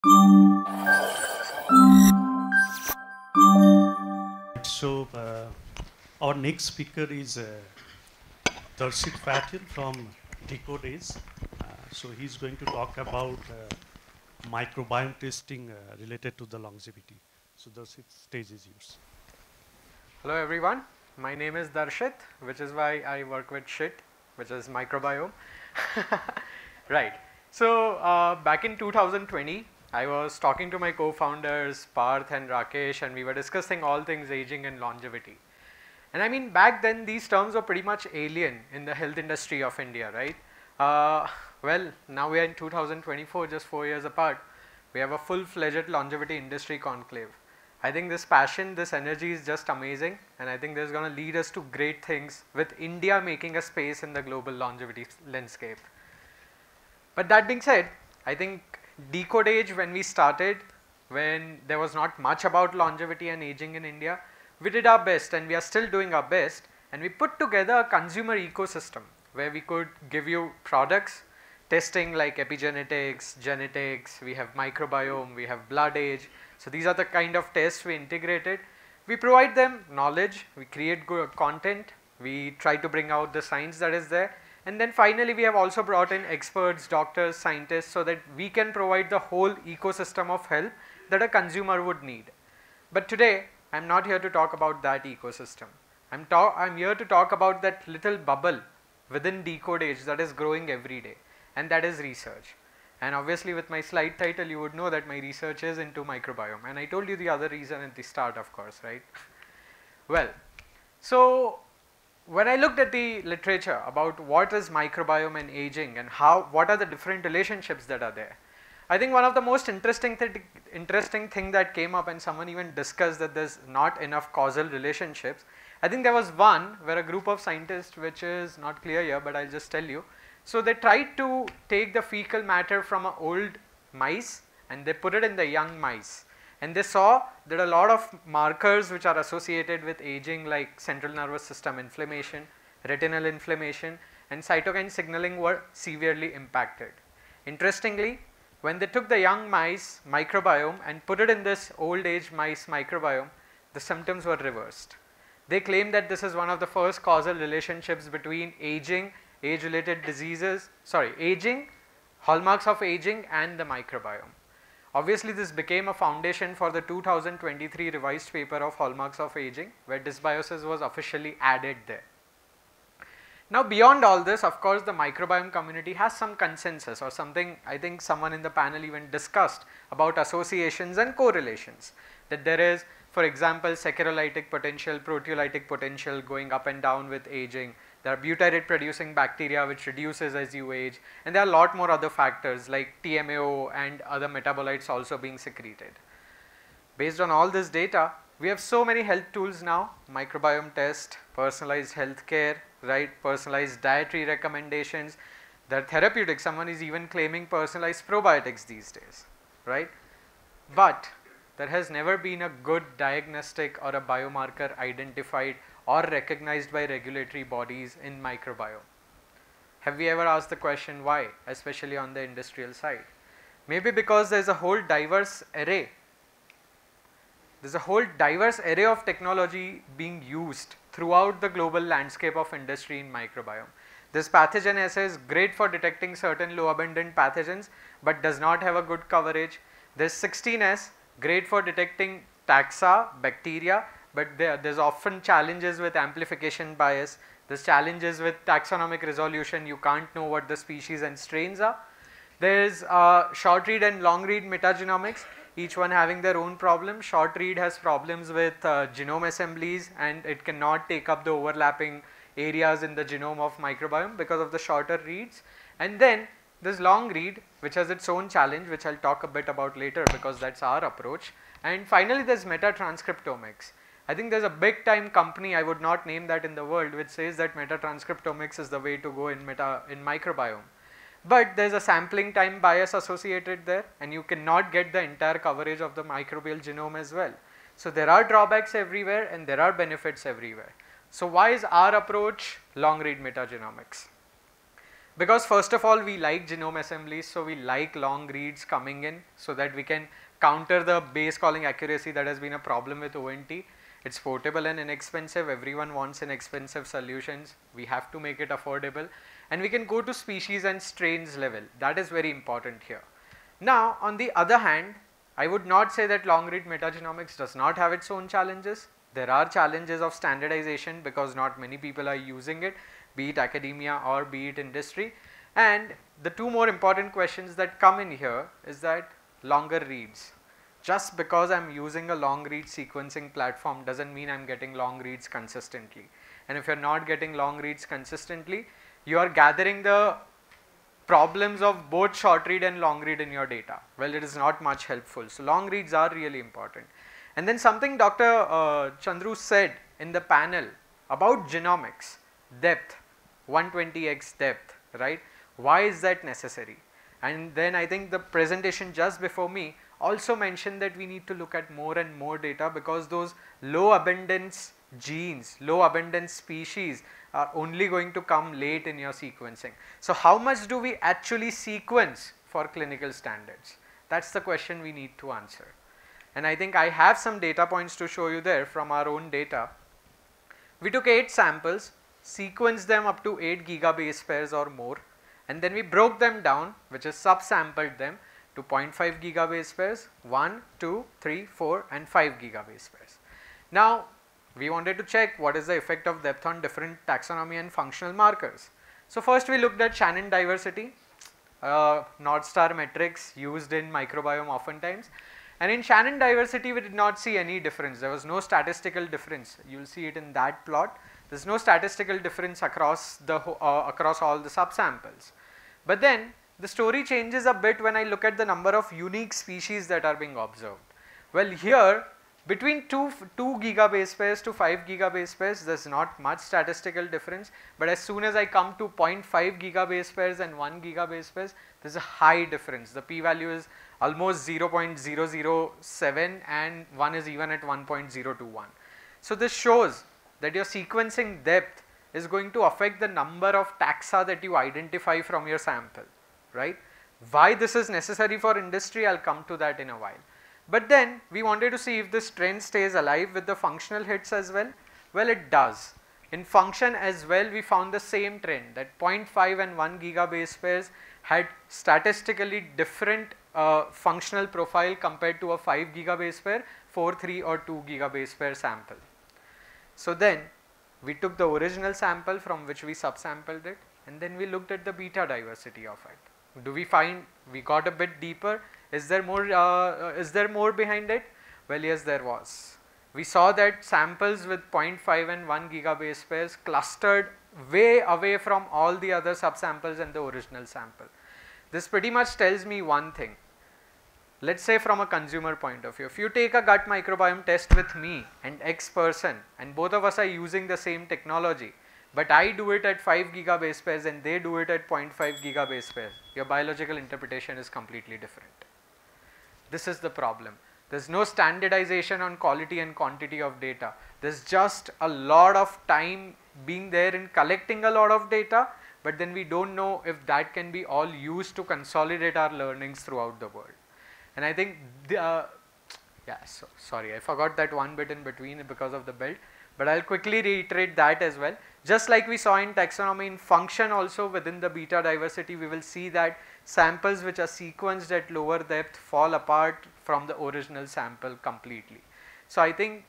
So our next speaker is Darshit Patel from Decode Age. So he's going to talk about microbiome testing related to the longevity. So Darshit, stage is yours. Hello everyone, my name is Darshit, which is why I work with shit, which is microbiome. Right. So back in 2020, I was talking to my co-founders Parth and Rakesh, and we were discussing all things aging and longevity. And I mean, back then these terms were pretty much alien in the health industry of India, right? Well, now we are in 2024, just 4 years apart. We have a full-fledged longevity industry conclave. I think this passion, this energy is just amazing, and I think this is going to lead us to great things with India making a space in the global longevity landscape. But that being said, I think Decode Age, when we started, when there was not much about longevity and aging in India, we did our best, and we are still doing our best, and we put together a consumer ecosystem where we could give you products, testing like epigenetics, genetics, we have microbiome, we have blood age. So these are the kind of tests we integrated. We provide them knowledge, we create good content, we try to bring out the science that is there, and then finally we have also brought in experts, doctors, scientists, so that we can provide the whole ecosystem of health that a consumer would need. But today I am not here to talk about that ecosystem. I am here to talk about that little bubble within Decode Age that is growing every day, and that is research. And obviously with my slide title you would know that my research is into microbiome, and I told you the other reason at the start, of course, right? Well, so when I looked at the literature about what is microbiome and aging and what are the different relationships that are there, I think one of the most interesting thing that came up, and someone even discussed that there's not enough causal relationships. I think there was one where a group of scientists, which is not clear here, but I'll just tell you. So they tried to take the fecal matter from an old mice and they put it in the young mice, and they saw that a lot of markers which are associated with aging, like central nervous system inflammation, retinal inflammation, and cytokine signaling, were severely impacted. Interestingly, when they took the young mice microbiome and put it in this old age mice microbiome, the symptoms were reversed. They claim that this is one of the first causal relationships between aging, age-related diseases, aging, hallmarks of aging, and the microbiome. Obviously, this became a foundation for the 2023 revised paper of hallmarks of aging, where dysbiosis was officially added there. Now, beyond all this, of course, the microbiome community has some consensus, or something I think someone in the panel even discussed about associations and correlations, that there is, for example, saccharolytic potential, proteolytic potential going up and down with aging. There are butyrate producing bacteria which reduces as you age, and there are a lot more other factors like TMAO and other metabolites also being secreted. Based on all this data, we have so many health tools now: microbiome test, personalized healthcare, right, personalized dietary recommendations. There are therapeutics, someone is even claiming personalized probiotics these days, right? But there has never been a good diagnostic or a biomarker identified or recognized by regulatory bodies in microbiome. Have we ever asked the question why, especially on the industrial side? Maybe because there is a whole diverse array. There is a whole diverse array of technology being used throughout the global landscape of industry in microbiome. This pathogen assay is great for detecting certain low abundant pathogens, but does not have a good coverage. This 16S, great for detecting taxa, bacteria, but there's often challenges with amplification bias. There's challenges with taxonomic resolution. You can't know what the species and strains are. There's short read and long read metagenomics, each one having their own problem. Short read has problems with genome assemblies, and it cannot take up the overlapping areas in the genome of microbiome because of the shorter reads. And then there's long read, which has its own challenge, which I'll talk a bit about later because that's our approach. And finally, there's metatranscriptomics. I think there's a big time company, I would not name that in the world, which says that metatranscriptomics is the way to go in microbiome. But there's a sampling time bias associated there, and you cannot get the entire coverage of the microbial genome as well. So there are drawbacks everywhere and there are benefits everywhere. So why is our approach long read metagenomics? Because first of all, we like genome assemblies, so we like long reads coming in so that we can counter the base calling accuracy that has been a problem with ONT. It's portable and inexpensive. Everyone wants inexpensive solutions. We have to make it affordable, and we can go to species and strains level. That is very important here. Now, on the other hand, I would not say that long read metagenomics does not have its own challenges. There are challenges of standardization because not many people are using it, be it academia or be it industry. And the two more important questions that come in here is that longer reads. Just because I am using a long read sequencing platform doesn't mean I am getting long reads consistently. And if you are not getting long reads consistently, you are gathering the problems of both short read and long read in your data. Well, it is not much helpful. So, long reads are really important. And then something Dr. Chandru said in the panel about genomics, depth, 120x depth, right? Why is that necessary? And then I think the presentation just before me also mentioned that we need to look at more and more data because those low abundance genes, low abundance species are only going to come late in your sequencing. So, how much do we actually sequence for clinical standards? That's the question we need to answer. And I think I have some data points to show you there from our own data. We took 8 samples, sequenced them up to 8 gigabase pairs or more, and then we broke them down, which is subsampled them to 0.5 gigabase pairs, 1, 2, 3, 4 and 5 gigabase pairs. Now, we wanted to check what is the effect of depth on different taxonomy and functional markers. So, first we looked at Shannon diversity, North Star metrics used in microbiome oftentimes, and in Shannon diversity we did not see any difference. There was no statistical difference. You will see it in that plot. There is no statistical difference across the across all the subsamples. But then the story changes a bit when I look at the number of unique species that are being observed. Well, here between 2 gigabase pairs to 5 gigabase pairs, there is not much statistical difference, but as soon as I come to 0.5 gigabase pairs and 1 gigabase pairs, there is a high difference. The p-value is almost 0.007 and one is even at 1.021. So, this shows that your sequencing depth is going to affect the number of taxa that you identify from your sample, right. Why this is necessary for industry, I will come to that in a while. But then we wanted to see if this trend stays alive with the functional hits as well. Well, it does. In function as well, we found the same trend that 0.5 and 1 gigabase pairs had statistically different functional profile compared to a 5 gigabase pair, 4, 3 or 2 gigabase pair sample. So, then we took the original sample from which we subsampled it, and then we looked at the beta diversity of it. Do we find we got a bit deeper? Is there more behind it? Well, yes, there was. We saw that samples with 0.5 and 1 gigabase pairs clustered way away from all the other subsamples and the original sample. This pretty much tells me one thing. Let's say from a consumer point of view, if you take a gut microbiome test with me and X person and both of us are using the same technology, but I do it at 5 gigabase pairs and they do it at 0.5 gigabase pairs, your biological interpretation is completely different. This is the problem. There is no standardization on quality and quantity of data. There is just a lot of time being there in collecting a lot of data, but then we do not know if that can be all used to consolidate our learnings throughout the world. And I think, sorry, I forgot that one bit in between because of the belt, but I will quickly reiterate that as well. Just like we saw in taxonomy, in function also within the beta diversity, we will see that samples which are sequenced at lower depth fall apart from the original sample completely. So, I think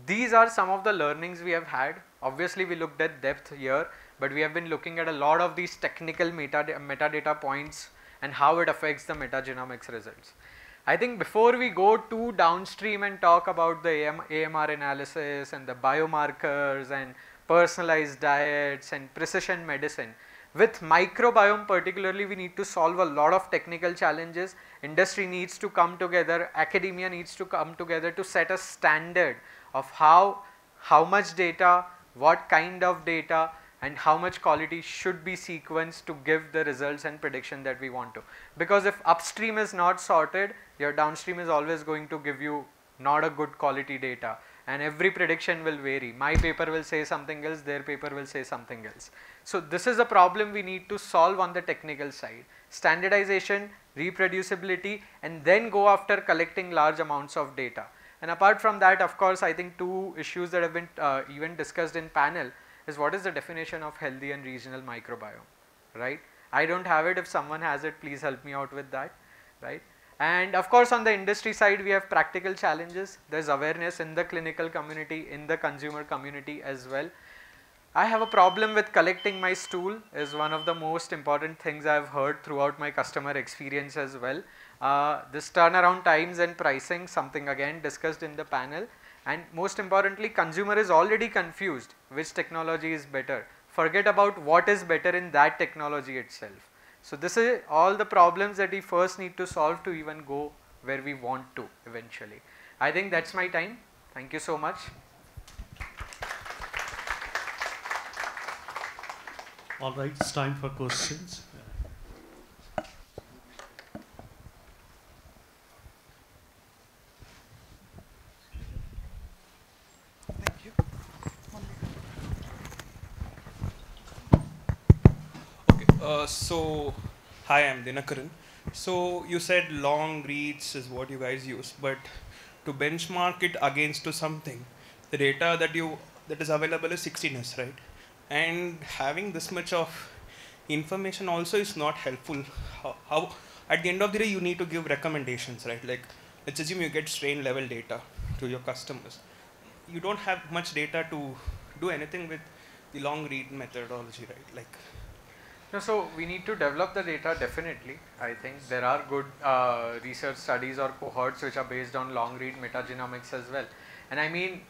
these are some of the learnings we have had. Obviously, we looked at depth here, but we have been looking at a lot of these technical metadata points and how it affects the metagenomics results. I think before we go too downstream and talk about the AMR analysis and the biomarkers and personalized diets and precision medicine, with microbiome particularly we need to solve a lot of technical challenges. Industry needs to come together, academia needs to come together to set a standard of how much data, what kind of data and how much quality should be sequenced to give the results and prediction that we want to. Because if upstream is not sorted, your downstream is always going to give you not a good quality data, and every prediction will vary. My paper will say something else, their paper will say something else. So this is a problem we need to solve on the technical side. Standardization, reproducibility, and then go after collecting large amounts of data. And apart from that, of course, I think two issues that have been even discussed in panel is what is the definition of healthy and regional microbiome, right? I don't have it. If someone has it, please help me out with that, right? And of course, on the industry side, we have practical challenges. There's awareness in the clinical community, in the consumer community as well. I have a problem with collecting my stool is one of the most important things I've heard throughout my customer experience as well. This turnaround times and pricing, something again discussed in the panel. And most importantly, consumer is already confused which technology is better. Forget about what is better in that technology itself. So this is all the problems that we first need to solve to even go where we want to eventually. I think that's my time. Thank you so much. All right, it's time for questions. Thank you. Okay, so hi, I'm Dinakaran. So you said long reads is what you guys use, but to benchmark it against to something, the data that is available is 16s, right? And having this much of information also is not helpful. How at the end of the day you need to give recommendations, right? Like let's assume you get strain level data to your customers. You don't have much data to do anything with the long read methodology, right? Like no, so we need to develop the data definitely. I think there are good research studies or cohorts which are based on long read metagenomics as well. And I mean,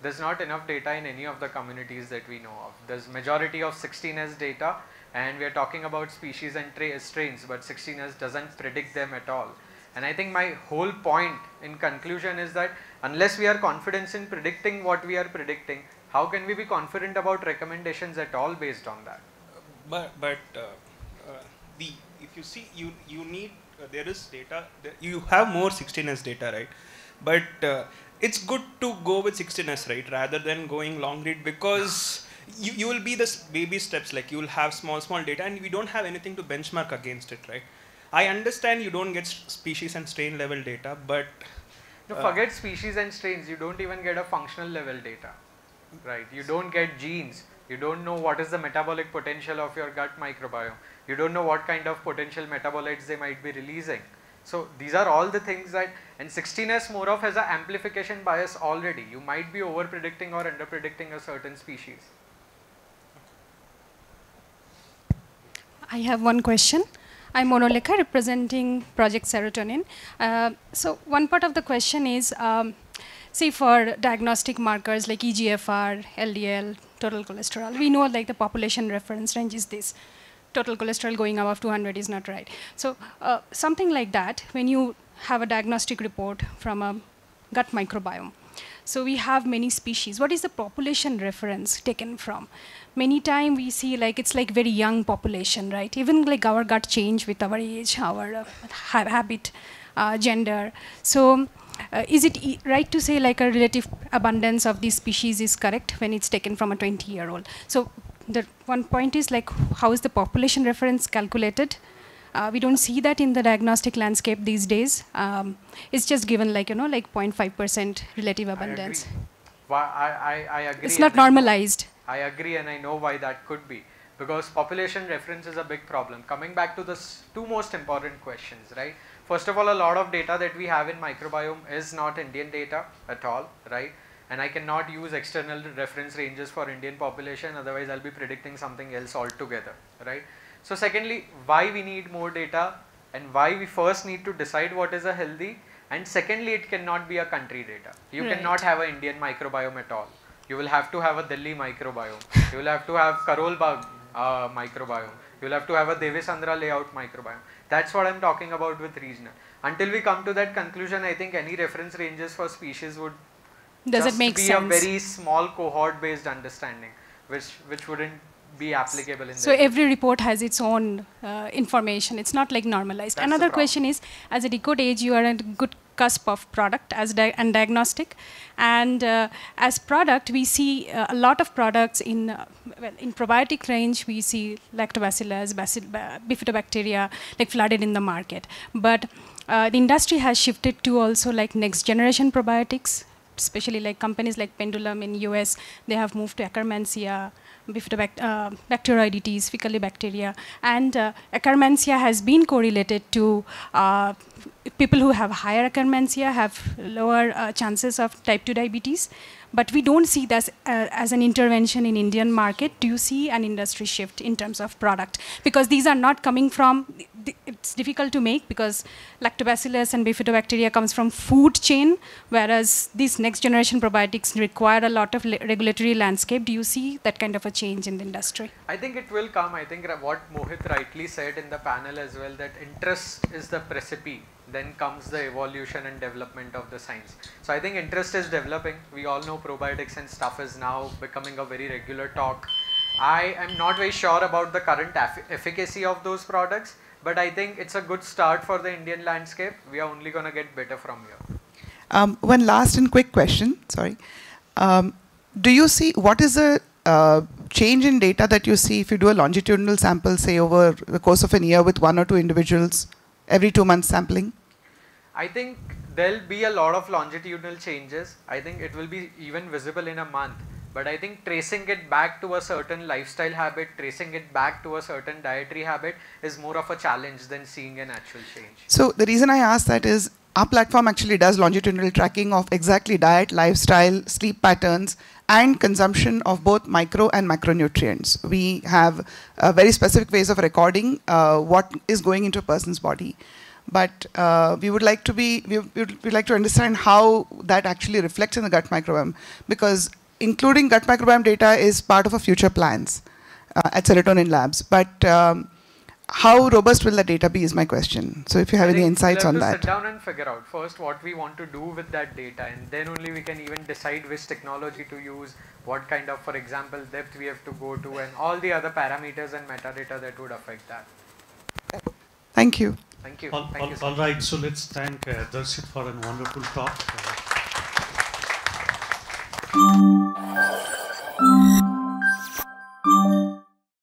there's not enough data in any of the communities that we know of. There's majority of 16S data, and we are talking about species and strains, but 16S doesn't predict them at all. And I think my whole point in conclusion is that unless we are confident in predicting what we are predicting, how can we be confident about recommendations at all based on that? If you see, you need there is data. You have more 16S data, right? But it's good to go with 16S, right, rather than going long read, because you will be this baby steps, like you will have small data and we don't have anything to benchmark against it, right? I understand you don't get species and strain level data, but no, forget species and strains, you don't even get a functional level data, right? You don't get genes, you don't know what is the metabolic potential of your gut microbiome, you don't know what kind of potential metabolites they might be releasing. So these are all the things that, and 16S more of has an amplification bias already. You might be over predicting or under predicting a certain species. I have one question. I'm Monolekha representing Project Serotonin. So one part of the question is, see for diagnostic markers like EGFR, LDL, total cholesterol, we know like the population reference range is this. Total cholesterol going above 200 is not right. So something like that, when you have a diagnostic report from a gut microbiome, so we have many species. What is the population reference taken from? Many times we see like it's like very young population, right? Even like our gut change with our age, our habit, gender. So is it right to say like a relative abundance of these species is correct when it's taken from a 20-year-old? So the one point is like, how is the population reference calculated? We don't see that in the diagnostic landscape these days. It's just given like, like 0.5% relative abundance. I agree. It's not normalized. I agree, and I know why that could be. Because population reference is a big problem. Coming back to the two most important questions, right? First of all, a lot of data that we have in microbiome is not Indian data at all, right? And I cannot use external reference ranges for Indian population, otherwise I'll be predicting something else altogether, right? So secondly, why we need more data and why we first need to decide what is a healthy, and secondly, it cannot be a country data. You cannot have an Indian microbiome at all. You will have to have a Delhi microbiome. You will have to have Karol Bagh microbiome. You will have to have a Devesandra layout microbiome. That's what I'm talking about with regional. Until we come to that conclusion, I think any reference ranges for species would just be a very small cohort based understanding, which wouldn't be applicable in so every report has its own information. It's not like normalized. That's another question is, as a Decode Age, you are a good cusp of product and diagnostic. And as product, we see a lot of products in in probiotic range. We see lactobacillus, bifidobacteria, like flooded in the market. But the industry has shifted to also like next generation probiotics, especially like companies like Pendulum in US. They have moved to Akkermansia, Bacteroidetes, Faecalibacteria, and Akkermansia has been correlated to people who have higher Akkermansia have lower chances of type 2 diabetes. But we don't see this as an intervention in Indian market. Do you see an industry shift in terms of product? Because these are not coming from, it's difficult to make because lactobacillus and bifidobacteria comes from food chain, whereas these next generation probiotics require a lot of regulatory landscape. Do you see that kind of a change in the industry? I think it will come. I think what Mohit rightly said in the panel as well, that interest is the precipice. Then comes the evolution and development of the science. So I think interest is developing. We all know probiotics and stuff is now becoming a very regular talk. I am not very sure about the current efficacy of those products, but I think it's a good start for the Indian landscape. We are only going to get better from here. One last and quick question, sorry. Do you see, what is the change in data that you see if you do a longitudinal sample, say over the course of a year with 1 or 2 individuals, every 2 months sampling? I think there'll be a lot of longitudinal changes. I think it will be even visible in a month. But I think tracing it back to a certain lifestyle habit, tracing it back to a certain dietary habit is more of a challenge than seeing an actual change. So the reason I ask that is our platform actually does longitudinal tracking of exactly diet, lifestyle, sleep patterns, and consumption of both micro and macronutrients. We have very specific ways of recording what is going into a person's body. But we would like to we'd like to understand how that actually reflects in the gut microbiome, because including gut microbiome data is part of our future plans at Serotonin Labs. But how robust will the data be is my question. So if you have any insights on that. We'll have to sit down and figure out first what we want to do with that data, and then only we can even decide which technology to use, what kind of, for example, depth we have to go to, and all the other parameters and metadata that would affect that. Thank you. Thank you. All right, so let's thank Darshit for a wonderful talk.